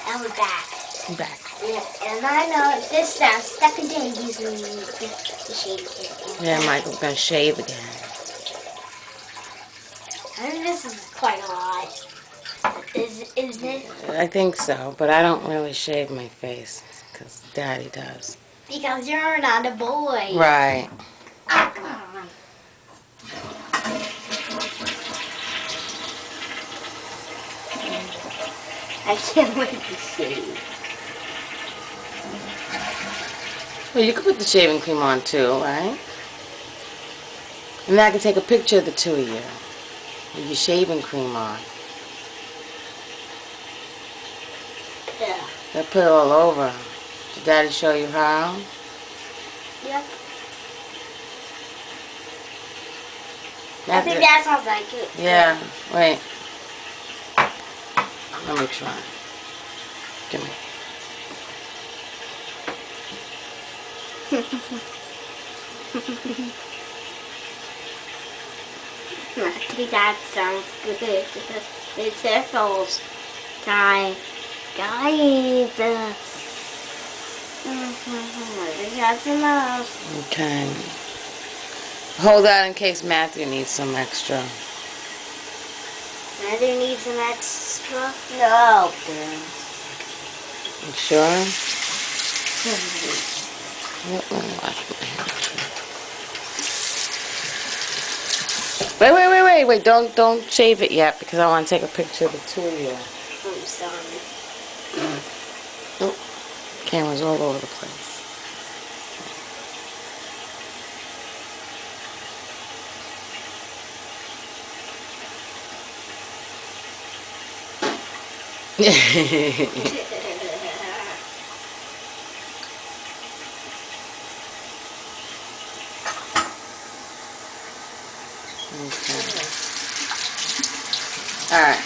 And we're back. Back. Yeah, and I know this is our second day using the shave kit. Yeah, Michael's gonna shave again. I think this is quite a lot. Isn't it? I think so, but I don't really shave my face because Daddy does. Because you're not a boy. Right. Oh, come on. I can't wait to shave. Well, you can put the shaving cream on too, right? And then I can take a picture of the two of you with your shaving cream on. Yeah. They'll put it all over. Did Daddy show you how? Yep. I think that sounds like it. Yeah, wait. Let me try. Give me. I think that sounds good. It's their souls. Guys. I think that's enough. Okay. Hold that in case Matthew needs some extra. Matthew needs some extra? No. You sure? Let me wash my hands. Wait. Don't shave it yet because I want to take a picture of the two of you. I'm sorry. Oh, camera's all over the place. Okay. Alright.